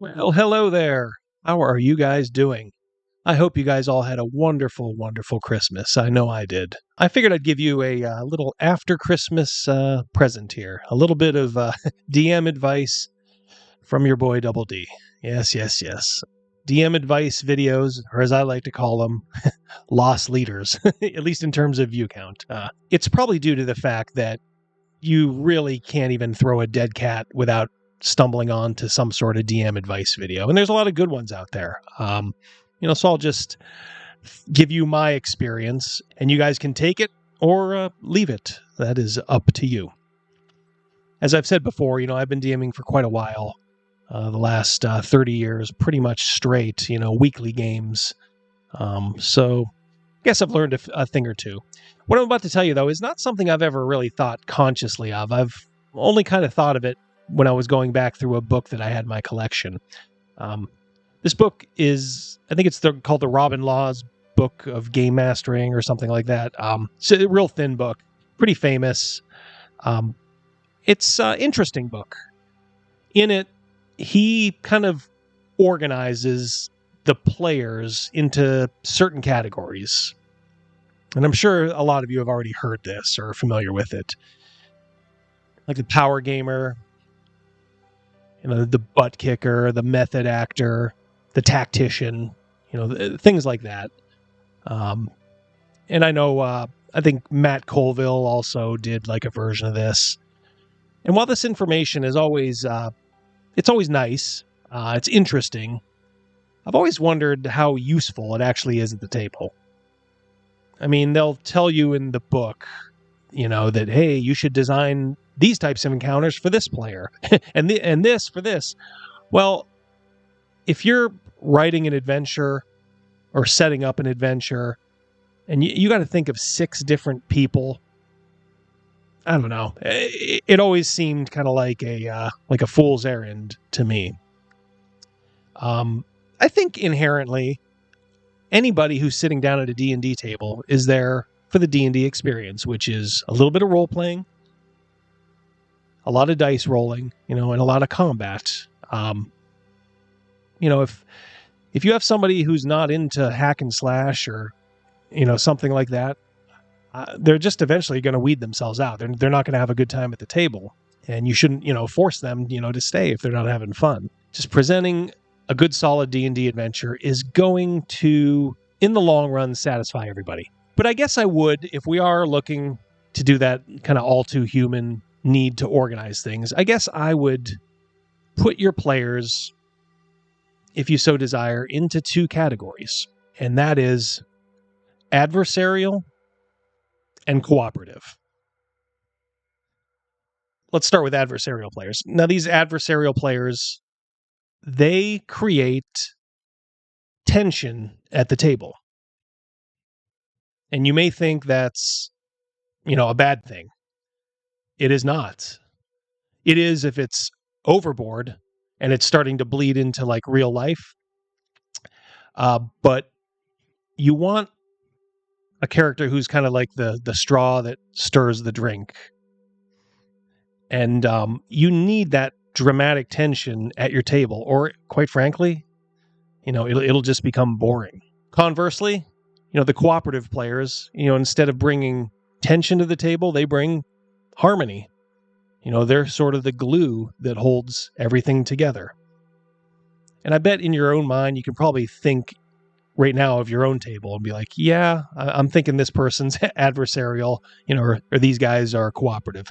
Well, hello there. How are you guys doing? I hope you guys all had a wonderful, wonderful Christmas. I know I did. I figured I'd give you a little after Christmas present here. A little bit of DM advice from your boy Double D. Yes, yes, yes. DM advice videos, or as I like to call them, lost leaders, at least in terms of view count. It's probably due to the fact that you really can't even throw a dead cat without stumbling onto some sort of DM advice video. And there's a lot of good ones out there. So I'll just give you my experience, and you guys can take it or leave it. That is up to you. As I've said before, I've been DMing for quite a while. The last 30 years, pretty much straight, weekly games. So I guess I've learned a thing or two. What I'm about to tell you, though, is not something I've ever really thought consciously of. I've only kind of thought of it when I was going back through a book that I had in my collection. This book is, I think it's called the Robin Law's Book of Gamemastering or something like that. It's a real thin book, pretty famous. It's an interesting book. In it, he kind of organizes the players into certain categories. And I'm sure a lot of you have already heard this or are familiar with it. Like the power gamer, the butt kicker, the method actor, the tactician, things like that. And I know, I think Matt Colville also did like a version of this. And while this information is always, it's always nice, it's interesting, I've always wondered how useful it actually is at the table. I mean, they'll tell you in the book, that, hey, you should design these types of encounters for this player and this for this. Well, if you're writing an adventure or setting up an adventure and you got to think of 6 different people, I don't know. It always seemed kind of like a fool's errand to me. I think inherently anybody who's sitting down at a D&D table is there for the D&D experience, which is a little bit of role playing, a lot of dice rolling, and a lot of combat. If you have somebody who's not into hack and slash or, something like that, they're just eventually going to weed themselves out. They're not going to have a good time at the table, and you shouldn't, force them, to stay if they're not having fun. Just presenting a good, solid D&D adventure is going to, in the long run, satisfy everybody. But I guess I would, if we are looking to do that kind of all too human need to organize things, I guess I would put your players, if you so desire, into 2 categories. And that is adversarial and cooperative. Let's start with adversarial players. Now, these adversarial players, they create tension at the table. And you may think that's, a bad thing. It is not. It is if it's overboard and it's starting to bleed into like real life. But you want a character who's kind of like the straw that stirs the drink. And you need that dramatic tension at your table, or quite frankly, it'll just become boring. Conversely, the cooperative players, instead of bringing tension to the table, they bring harmony. They're sort of the glue that holds everything together. And I bet in your own mind, you can probably think right now of your own table and be like, yeah, I'm thinking this person's adversarial, or these guys are cooperative.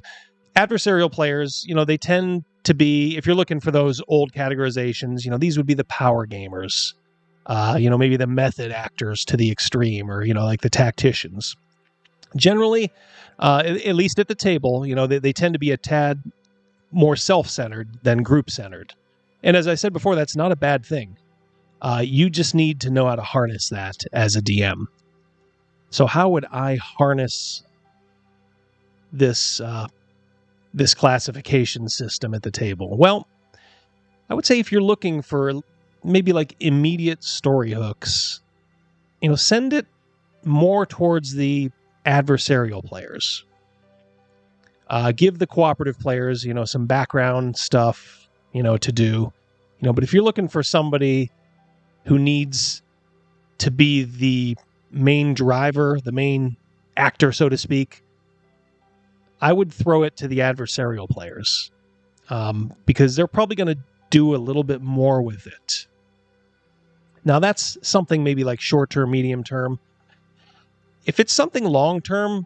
Adversarial players, they tend to be, if you're looking for those old categorizations, these would be the power gamers, maybe the method actors to the extreme, or, like the tacticians. Generally, at least at the table, they tend to be a tad more self-centered than group-centered. And as I said before, that's not a bad thing. You just need to know how to harness that as a DM. So how would I harness this classification system at the table? Well, I would say if you're looking for maybe like immediate story hooks, send it more towards the adversarial players. Give the cooperative players, some background stuff, to do. But if you're looking for somebody who needs to be the main driver, the main actor, so to speak, I would throw it to the adversarial players, because they're probably going to do a little bit more with it. Now, that's something maybe like short-term, medium-term. If it's something long-term,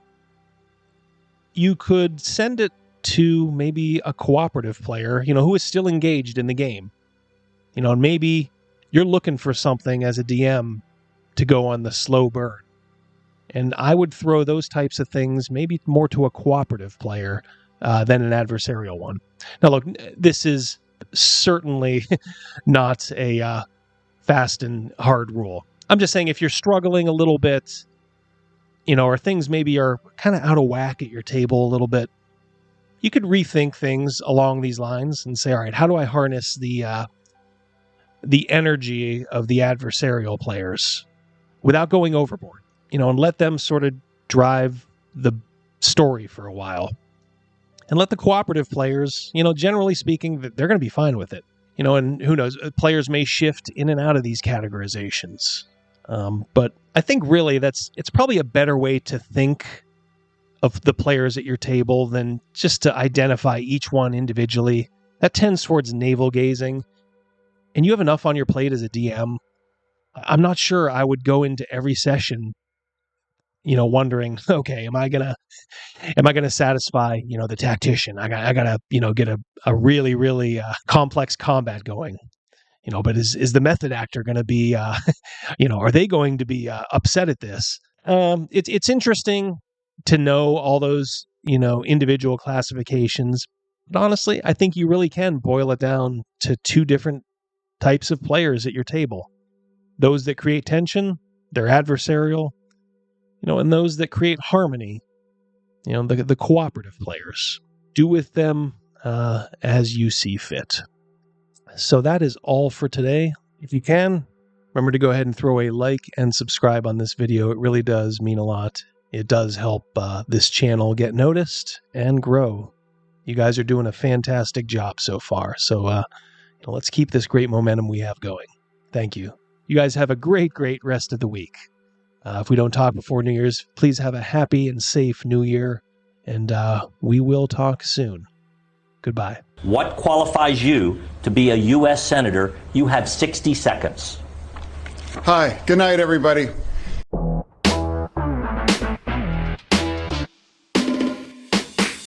you could send it to maybe a cooperative player, who is still engaged in the game. And maybe you're looking for something as a DM to go on the slow burn. And I would throw those types of things maybe more to a cooperative player than an adversarial one. Now, look, this is certainly not a fast and hard rule. I'm just saying if you're struggling a little bit, or things maybe are kind of out of whack at your table a little bit, you could rethink things along these lines and say, all right, how do I harness the energy of the adversarial players without going overboard, and let them sort of drive the story for a while. And let the cooperative players, generally speaking, they're going to be fine with it. And who knows, players may shift in and out of these categorizations. But I think really it's probably a better way to think of the players at your table than just to identify each one individually. That tends towards navel gazing. And you have enough on your plate as a DM. I'm not sure I would go into every session, wondering, okay, am I gonna satisfy, the tactician? I gotta, get a really, really complex combat going, but is the method actor going to be, are they going to be upset at this? It's interesting to know all those, individual classifications. But honestly, I think you really can boil it down to two different types of players at your table. Those that create tension, they're adversarial, and those that create harmony, the cooperative players. Do with them as you see fit. So that is all for today. If you can, remember to go ahead and throw a like and subscribe on this video. It really does mean a lot. It does help this channel get noticed and grow. You guys are doing a fantastic job so far. So let's keep this great momentum we have going. Thank you. You guys have a great, great rest of the week. If we don't talk before New Year's, please have a happy and safe New Year, and we will talk soon. Goodbye. What qualifies you to be a U.S. Senator? You have 60 seconds. Hi. Good night, everybody.